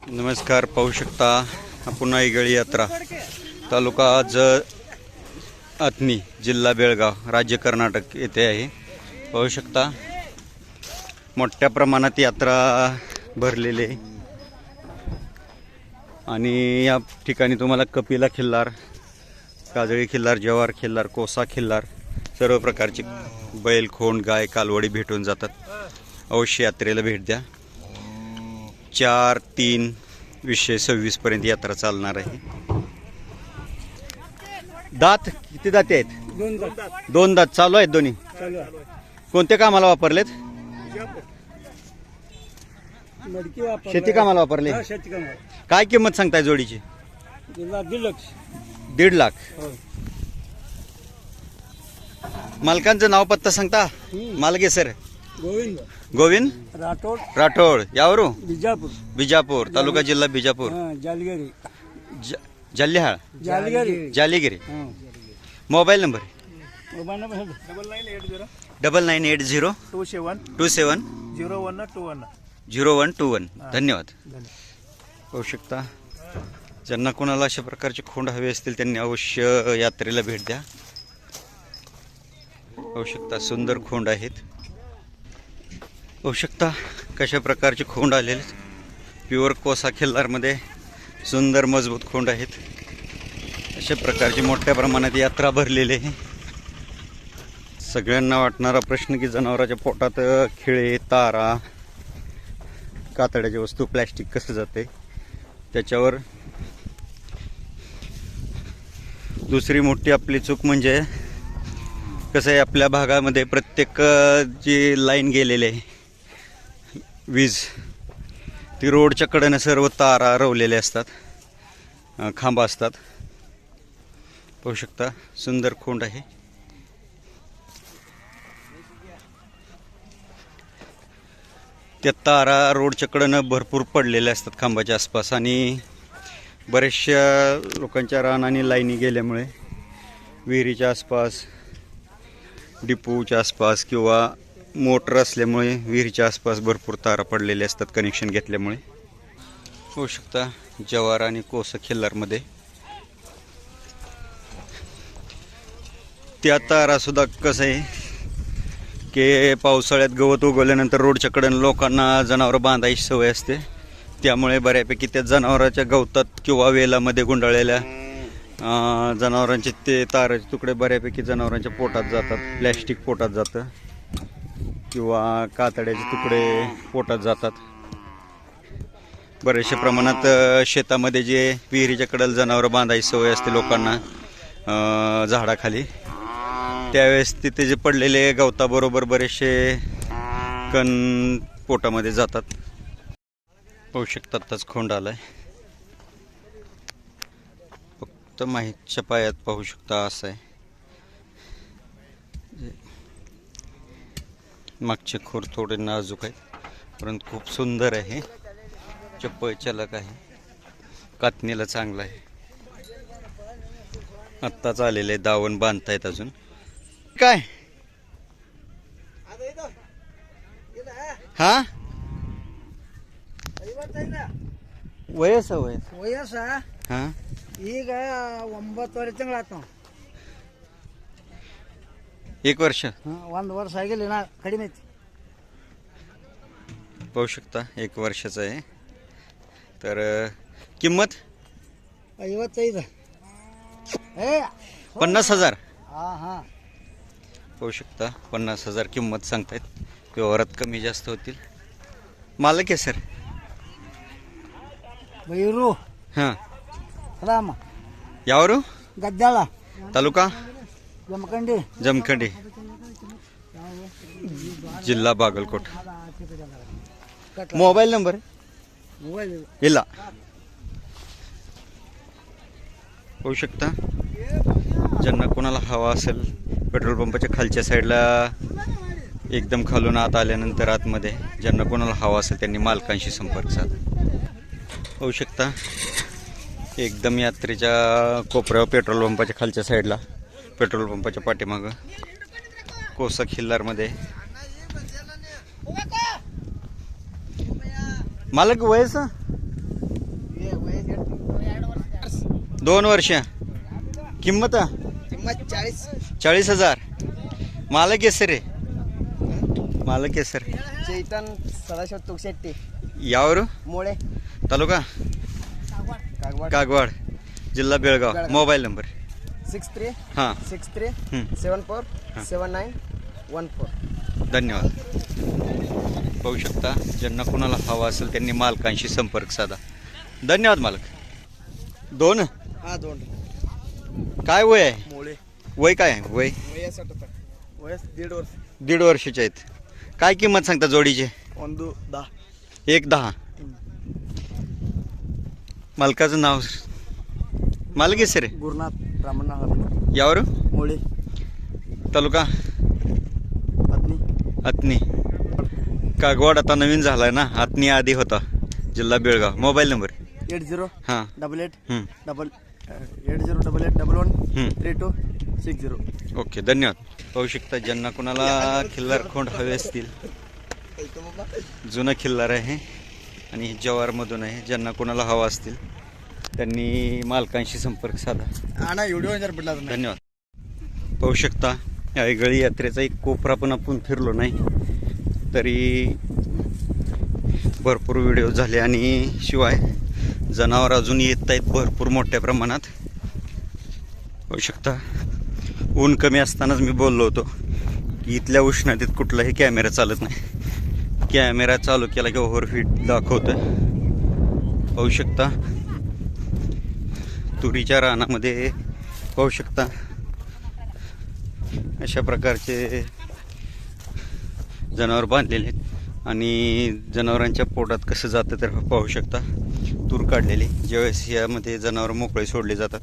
नमस्कार, पाहू शकता आपण आईगळी यात्रा तालुका आथणी जिल्हा बेळगाव राज्य कर्नाटक येथे आहे। पाहू शकता मोठ्या प्रमाणात यात्रा भरलेली आहे आणि या ठिकाणी तुम्हाला कपिला खिल्लार, काजळी खिल्लार, जवार खिल्लार, कोसा खिल्लार सर्व प्रकारचे बैल, खोंड, गाय, कालवडी भेटून जातात। अवश्य यात्रेला भेट द्या। 4-3-2026 पर्यंत यात्रा चालणार आहे। दात किती दाते आहेत? दोन दात चालू आहेत दोन्ही। कोणत्या कामाला वापरलेत? शेती कामाला वापरले। काय किंमत सांगताय जोडीची? 1.5 लाख। मालकांचं नाव पत्ता सांगता? मालक आहे सर गोविंद राठोड यावरू बिजापूर तालुका जिल्हा बिजापूर जालीगिरी। Mobile number 9980 27 0121। धन्यवाद। पाहू शकता ज्यांना कोणाला अशा प्रकारचे खोंड हवे असतील त्यांनी अवश्य यात्रेला भेट द्या। पाहू शकता सुंदर खोंड आहेत। पाहू शकता कशा प्रकारचे खोंड आलेले, प्युअर कोसा खिल्लारमध्ये सुंदर मजबूत खोंड आहेत। अशा प्रकारची मोठ्या प्रमाणात यात्रा भरलेली आहे। सगळ्यांना वाटणारा प्रश्न की जनावरांच्या पोटात खिळे, तारा, कातड्याची वस्तू, प्लॅस्टिक कसं जाते, त्याच्यावर दुसरी मोठी आपली चूक म्हणजे कसं आहे, आपल्या भागामध्ये प्रत्येक जी लाईन गेलेली आहे वीज, ती रोडच्या कडेने सर्व तारा रवलेले असतात, खांब असतात। पाहू शकता सुंदर खोंड आहे। त्या तारा रोडच्या कडेनं भरपूर पडलेल्या असतात खांबाच्या आसपास आणि बऱ्याचशा लोकांच्या रान आणि लाईनी गेल्यामुळे विहिरीच्या आसपास, डिपूच्या आसपास किंवा मोटर असल्यामुळे विहिरीच्या आसपास भरपूर तारा पडलेले असतात कनेक्शन घेतल्यामुळे। होऊ शकता जवार आणि कोसा खिल्लारमध्ये त्या तारा सुद्धा कसं आहे की पावसाळ्यात गवत उगवल्यानंतर रोडच्या कडेने लोकांना जनावरं बांधायची सवय असते, त्यामुळे बऱ्यापैकी त्या जनावरांच्या गवतात किंवा वेलामध्ये गुंडाळलेल्या जनावरांचे ते ताराचे तुकडे बऱ्यापैकी जनावरांच्या पोटात जातात, प्लॅस्टिक पोटात जातं किंवा कातड्याचे तुकडे पोटात जातात। बऱ्याचशा प्रमाणात शेतामध्ये जे विहिरीच्या कडेला जनावरं बांधायची सवय असते लोकांना झाडाखाली, त्यावेळेस तिथे जे पडलेले गवताबरोबर बरेचसे कण पोटामध्ये जातात। पाहू शकता आत्ताच खोंड आलाय, फक्त माहीतच्या पायात पाहू शकता असं आहे। मागचे खोड थोडे नाजूक आहेत परंतु खूप सुंदर आहे, चप्पल चालक आहे, कातणीला चांगला आहे। आत्ताच आलेले दावण बांधतायत अजून। काय हा ವಯಸ್ಸ ಹಾ ಈಗ 9 ತಿಂಗಳಾಯ್ತು। 1 ವರ್ಷ 1 ವರ್ಷ ಆಗಿಲ್ಲ, ನಾ ಕಡಿಮೆ ಐತಿ। पाहू शकता 1 वर्षाचा आहे। तर किंमत 55 50,000। हा हा पाहू शकता 50,000 किंमत सांगतायत, व्यवहारात कमी जास्त होतील। मालक आहे सर ಬೈರು हां ರಾಮ यावरू ಗದ್ದಾಳ तालुका ಜಮಖಂಡಿ जमखंडी जिल्हा बागलकोट। मोबाईल नंबर ಇಲ್ಲ पाहू शकता ज्यांना कोणाला हवा असेल, पेट्रोल पंपाच्या खालच्या साईडला एकदम खालून आत आल्यानंतर आतमध्ये ज्यांना कोणाला हवा असेल त्यांनी मालकांशी संपर्क साधा। पाहू शकता एकदम यात्रेच्या कोपऱ्यावर पेट्रोल पंपाच्या खालच्या साईडला, पेट्रोल पंपाच्या पाठीमागं कोसा खिल्लारमध्ये मालक वयस 2 वर्ष किंमत किंमत 40,000 मालक केसर आहे मालक केसर चैतन सदाशिव तुकशेट्टी यावर मोळे तालुका कागवाड जिल्हा बेळगाव बेळगाव. मोबाईल नंबर 63 हां 63 हं. 74 7914. धन्यवाद. पाहू शकता ज्यांना कोणाला हवा असेल त्यांनी मालकांशी संपर्क साधा. धन्यवाद मालक. 2 हा 2 काय वय आहे मोळे वय काय आहे वय वयस 1.5 वर्ष 1.5 वर्षाचे आहेत. काय किंमत सांगता जोडीचे 10. 1.10. मालकाचं नाव मालक आहे सर गुरुनाथ ब्राह्मण यावर मोळे तालुका पत्नी अतनी कागवाड आता नवीन झालाय ना अतनी आधी होता जिल्हा बेळगाव. मोबाईल नंबर 80 हां 88 हं. 8088113260. ओके धन्यवाद. पाहू शकता ज्यांना कोणाला खिल्लार खोंड हवे असतील जुनं खिल्लार आहे आणि जवारमधून आहे. ज्यांना कोणाला हवा असतील त्यांनी मालकांशी संपर्क साधा. आणा व्हिडिओ जर पडला धन्यवाद. पाहू शकता ऐगळी यात्रेचा एक कोपरा पण आपण फिरलो नाही तरी भरपूर व्हिडिओ झाले आणि शिवाय जनावर अजून येत आहेत भरपूर मोठ्या प्रमाणात. पाहू शकता ऊन कमी असतानाच मी बोललो होतो की इथल्या उष्णतेत कुठलाही कॅमेरा चालत नाही. कॅमेरा चालू केला की ओव्हरहीट दाखवतं. पाहू शकता तुरीच्या रानामध्ये पाहू शकता अशा प्रकारचे जनावर बांधलेले आहेत आणि जनावरांच्या पोटात कसं जातं तर पाहू शकता. तूर काढलेली ज्यावेळेस यामध्ये जनावर मोकळे सोडले जातात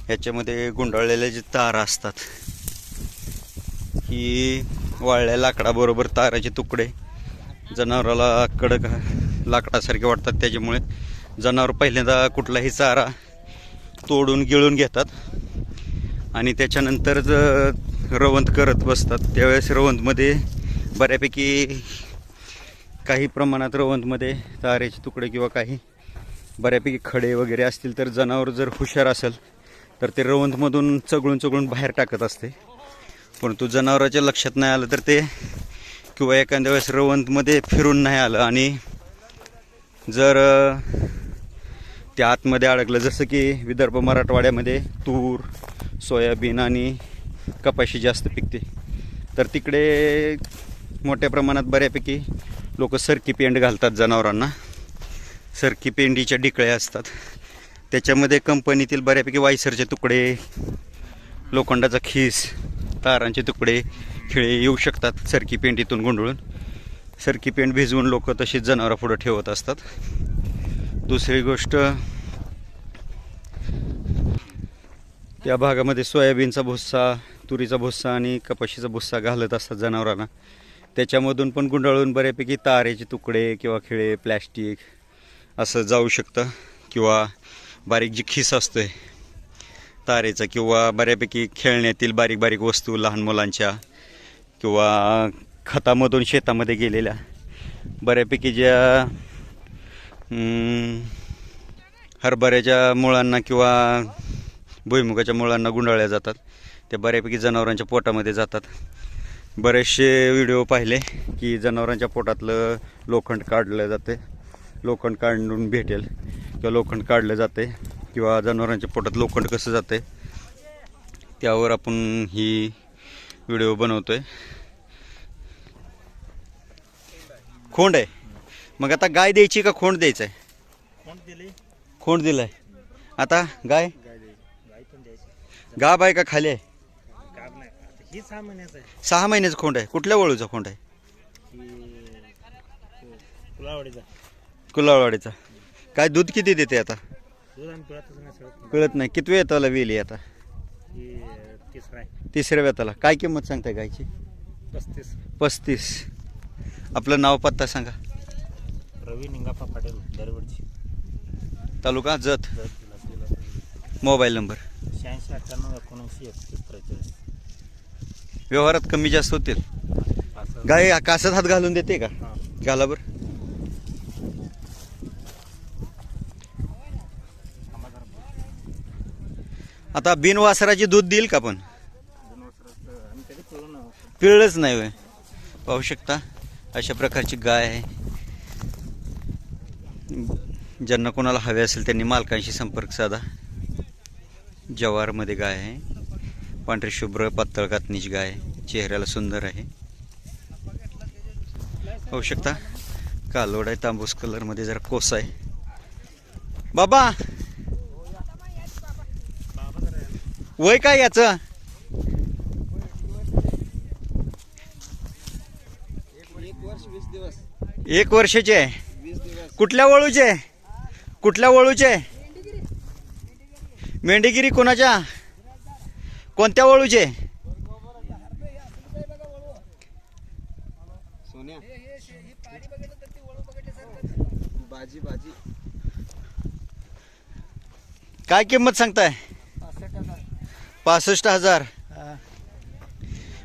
ह्याच्यामध्ये गुंडाळलेले जे तार असतात ही वाळल्या लाकडाबरोबर ताराचे तुकडे जनावराला कडक लाकडासारखे वाटतात. त्याच्यामुळे जनावर पहिल्यांदा कुठलाही चारा तोडून गिळून घेतात आणि त्याच्यानंतर रवंत करत बसतात. त्यावेळेस रवंतमध्ये बऱ्यापैकी काही प्रमाणात रवंतमध्ये तारेचे तुकडे किंवा काही बऱ्यापैकी खडे वगैरे असतील तर जनावर जर हुशार असेल तर ते रवंतमधून चगळून बाहेर टाकत असते. परंतु जनावराच्या लक्षात नाही आलं तर ते किंवा एखाद्या वेळेस रवंतमध्ये फिरून नाही आलं आणि जर ते आतमध्ये अडकलं जसं की विदर्भ मराठवाड्यामध्ये तूर सोयाबीन आणि कपाशी जास्त पिकते तर तिकडे मोठ्या प्रमाणात बऱ्यापैकी लोक सरकी पेंड घालतात जनावरांना. सरकी पेंडीच्या डिकळ्या असतात त्याच्यामध्ये कंपनीतील बऱ्यापैकी वायसरचे तुकडे लोखंडाचा खीस तारांचे तुकडे खिळे येऊ शकतात. सरकी पेंडीतून गुंडळून सरकी पेंड भिजवून लोक तशीच जनावरापुढं ठेवत असतात. दुसरी गोष्ट त्या भागामध्ये सोयाबीनचा भुस्सा तुरीचा भुस्सा आणि कपाशीचा भुस्सा घालत असतात जनावरांना. त्याच्यामधून पण गुंडाळून बऱ्यापैकी तारेचे तुकडे किंवा खिळे प्लॅस्टिक असं जाऊ शकतं किंवा बारीक जी खिस असते तारेचा किंवा बऱ्यापैकी खेळण्यातील बारीक बारीक वस्तू लहान मुलांच्या किंवा खतामधून शेतामध्ये गेलेल्या बऱ्यापैकी ज्या हरभऱ्याच्या मुळांना किंवा भुईमुगाच्या मुळांना गुंडाळल्या जातात त्या बऱ्यापैकी जनावरांच्या पोटामध्ये जातात. बरेचसे व्हिडिओ पाहिले की जनावरांच्या पोटातलं लोखंड काढलं जाते लोखंड काढून भेटेल किंवा लोखंड काढलं जाते किंवा जनावरांच्या पोटात लोखंड कसं जाते त्यावर आपण ही व्हिडिओ बनवतोय. खोंड आहे मग आता गाय द्यायची का खोंड द्यायचं आहे? खोंड दिलाय. आता गाय गाब आहे का खाली आहे? 6 महिन्याचं खोंड आहे. कुठल्या वळूचा खोंड आहे? कुलाळवाडीचा. काय दूध किती देते आता? कळत नाही. किती वेताला वेली आता? 3ऱ्या वेताला. काय किंमत सांगताय गायची? 35. आपलं नाव पत्ता सांगा. रवी निंगाप्पा पाटील दरवडची तालुका जत. Mobile number 8698193143. व्यवहारात कमी जास्त होतील. गाय कासात हात घालून देते का? घाला बरं. आता बिनवासराची दूध देईल का पण? आम्ही कधी पिळून पिळलंच नाही होय. पाहू शकता अशा प्रकारची गाय आहे. ज्यांना कोणाला हवे असेल त्यांनी मालकांशी संपर्क साधा. जवारमध्ये गाय आहे. पांढरी शुभ्र पातळ कातणीची गाय आहे. चेहऱ्याला सुंदर आहे. पाहू शकता कालोड आहे. तांबूस कलरमध्ये जरा कोस आहे. बाबा वय काय याचं? 1 वर्षाचे आहे. कुठल्या वळूचे? कुठल्या वळूचे? मेंढीगिरी कोणाच्या? कोणत्या वळूचे? काय किंमत सांगताय? 65,000.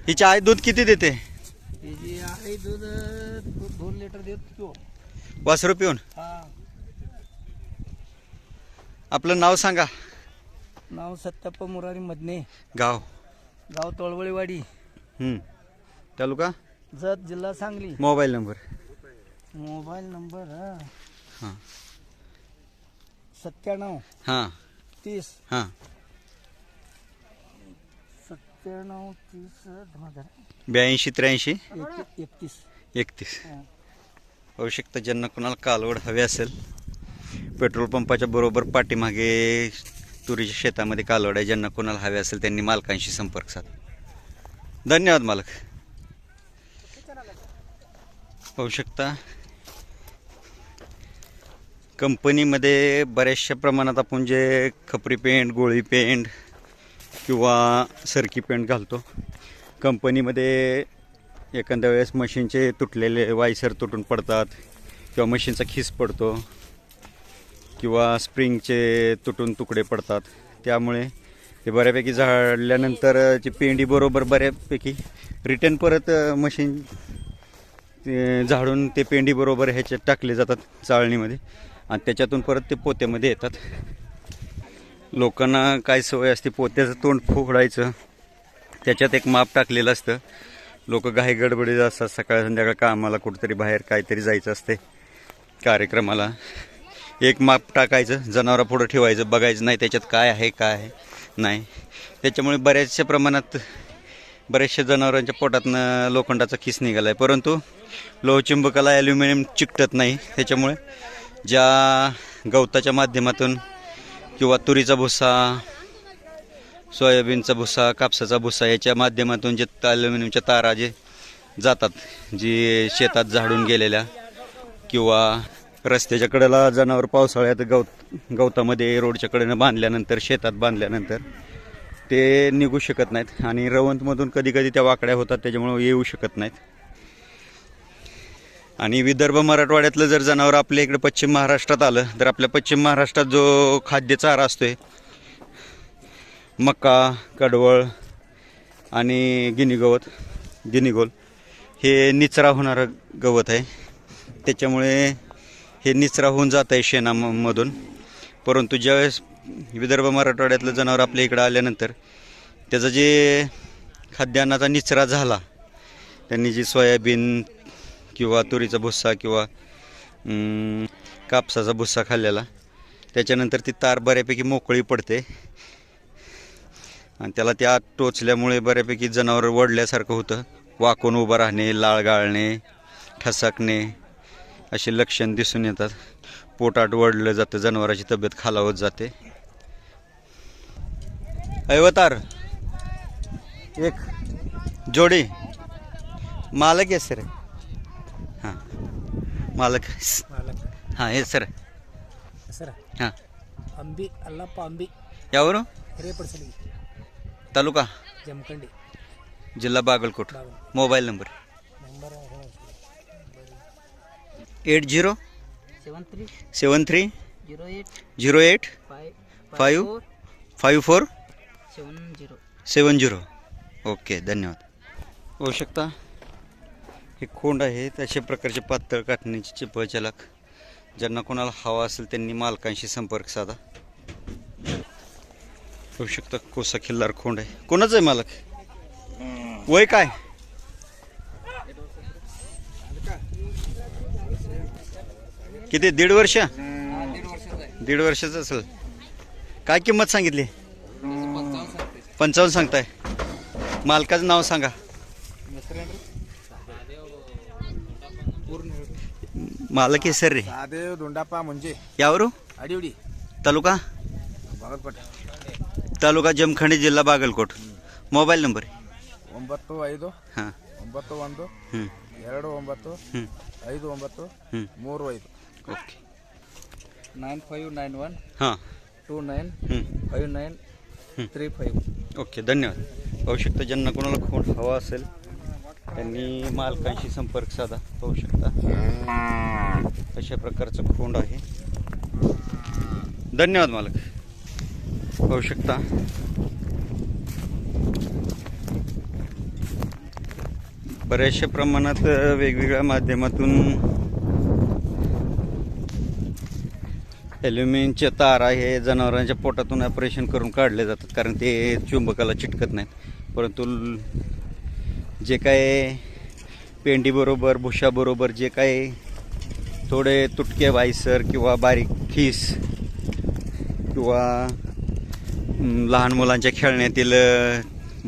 हिची आई दूध किती देते? दूध 2 लिटर देतो. वासरू पिऊन. आपलं नाव सांगा. नाव सत्ताप्पा मुरारी मदने, गाव गाव तळवळीवाडी, तालुका जत, जिल्हा Sangli. Mobile number. Mobile number हां 97 हां 30 हां 97 30 2000 82 83 31. 31. आवश्यकता ज्यांना कोणाला कालवड हवे असेल, पेट्रोल पंपाच्या बरोबर पाठीमागे तुरीच्या शेतामध्ये कालवड आहे. ज्यांना कोणाला हवे असेल त्यांनी मालकांशी संपर्क साधा. धन्यवाद मालक. पाहू शकता कंपनीमध्ये बऱ्याचशा प्रमाणात आपण जे खपरी पेंट, गोळी पेंट किंवा सरकी पेंट घालतो, कंपनीमध्ये एखाद्या वेळेस मशीनचे तुटलेले वायसर तुटून पडतात किंवा मशीनचा खिस पडतो किंवा स्प्रिंगचे तुटून तुकडे पडतात. त्यामुळे ते बऱ्यापैकी झाडल्यानंतर ची पेंडी बरोबर बऱ्यापैकी रिटर्न परत मशीन झाडून ते पेंडी बरोबर ह्याच्यात टाकले जातात चाळणीमध्ये आणि त्याच्यातून परत ते पोत्यामध्ये येतात. लोकांना काय सवय असते पोत्याचं तोंड फोडायचं, त्याच्यात एक माप टाकलेलं असतं. लोक घाई गडबडीत असतात, सकाळ संध्याकाळ कामाला कुठेतरी बाहेर काहीतरी जायचं असते कार्यक्रमाला. एक माप टाकायचं, जनावरापुढं ठेवायचं, बघायचं नाही त्याच्यात काय आहे काय नाही. त्याच्यामुळे बऱ्याचशा प्रमाणात बऱ्याचशा जनावरांच्या पोटातनं लोखंडाचा खिस निघाला आहे. परंतु लोहचुंबकाला ॲल्युमिनियम चिकटत नाही. त्याच्यामुळे ज्या गवताच्या माध्यमातून किंवा तुरीचा भुसा, सोयाबीनचा भुसा, कापसाचा भुसा याच्या माध्यमातून जे ॲल्युमिनियमच्या तारा जे जातात, जी शेतात झाडून गेलेल्या किंवा रस्त्याच्या कडेला जनावर पावसाळ्यात गवतामध्ये रोडच्या कडेनं बांधल्यानंतर, शेतात बांधल्यानंतर ते निघू शकत नाहीत आणि रवंतमधून कधी कधी त्या वाकड्या होतात, त्याच्यामुळे येऊ शकत नाहीत. आणि विदर्भ मराठवाड्यातलं जर जनावर आपल्या इकडे पश्चिम महाराष्ट्रात आलं तर आपल्या पश्चिम महाराष्ट्रात जो खाद्य चारा असतोय, मका, कडवळ आणि गिनीगोल हे निचरा होणारं गवत आहे. त्याच्यामुळे हे निचरा होऊन जात आहे शेणामधून. परंतु ज्यावेळेस विदर्भ मराठवाड्यातलं जनावर आपल्या इकडं आल्यानंतर त्याचा जे खाद्यान्नाचा निचरा झाला, त्यांनी जी सोयाबीन किंवा तुरीचा भुस्सा किंवा कापसाचा भुस्सा खाल्लेला, त्याच्यानंतर ती तार बऱ्यापैकी मोकळी पडते आणि त्याला त्या टोचल्यामुळे बऱ्यापैकी जनावर वडल्यासारखं होतं. वाकून उभं राहणे, लाळ गाळणे, ठसकणे असे लक्षण दिसून येतात. पोटात वडलं जातं, जनावराची तब्येत खालावत जाते. अवतार एक जोडी मालक आहे सर. हां मालक हां हे सर सर हां अंबी अल्लाप्पा अंबी यावरून हिरेपडसली तालुका जमखंडी जिल्हा Bagalkot. Mobile number number 8073 08 54 70. Okay धन्यवाद. होऊ शकता हे खोंड आहे. अशा प्रकारचे पातळ काटण्याची चिपळ चलाक ज्यांना कोणाला हवा असेल त्यांनी मालकांशी संपर्क साधा. होऊ शकतं कोसा खिल्लार खोंड आहे. कोणाचं आहे मालक? वय काय? किती? 1.5 वर्ष? 1.5 वर्षाचं असेल. काय किंमत सांगितली? 55 सांगताय. मालकाचं नाव सांगा. मालक आहे सर रे. महादेव दोंडापा म्हणजे यावरू अडिवडी तालुका बागलकोट तालुका जमखंडी जिल्हा बागलकोट. मोबाईल नंबर 95 हां 91 हं, 29 हं, 59 हं. 35 ओके 9591 हां 29 हं. 59 35. ओके धन्यवाद. पाहू शकता ज्यांना कोणाला खोंड हवा असेल त्यांनी मालकांशी संपर्क साधा. पाहू शकता अशा प्रकारचं खोंड आहे. धन्यवाद मालक. पाहू शकता बऱ्याचशा प्रमाणात वेगवेगळ्या माध्यमातून ॲल्युमिनियमच्या तारा हे जनावरांच्या पोटातून ऑपरेशन करून काढले जातात कारण ते चुंबकाला चिटकत नाहीत. परंतु जे काय पेंडीबरोबर भुशाबरोबर जे काय थोडे तुटके वायसर किंवा बारीक खीस किंवा लहान मुलांच्या खेळण्यातील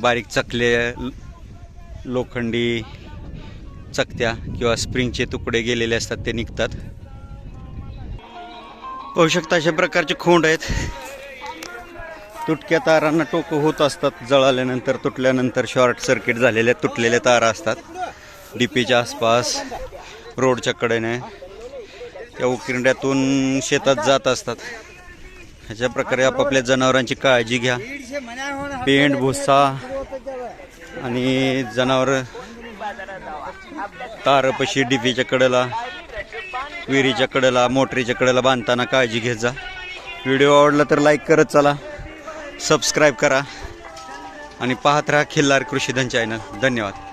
बारीक चकले लोखंडी चकत्या किंवा स्प्रिंगचे तुकडे गेलेले असतात ते निघतात. पाहू शकता अशा प्रकारचे खोंड आहेत. तुटक्या तारांना टोकं होत असतात. जळाल्यानंतर तुटल्यानंतर शॉर्ट सर्किट झालेल्या तुटलेल्या तारा असतात डीपीच्या आसपास रोडच्या कडेने त्या उकिरड्यातून शेतात जात असतात. अशा प्रकारे आपापल्या जनावरांची काळजी घ्या. पेंड भुसा आणि जनावर तारपशी डीपीच्या कडेला विहिरीच्या कडेला मोटरीच्या कडेला बांधताना काळजी घेत जा. व्हिडिओ आवडला तर लाईक करत चला, सबस्क्राईब करा आणि पाहत राहा खिल्लार कृषीधन चॅनल. धन्यवाद.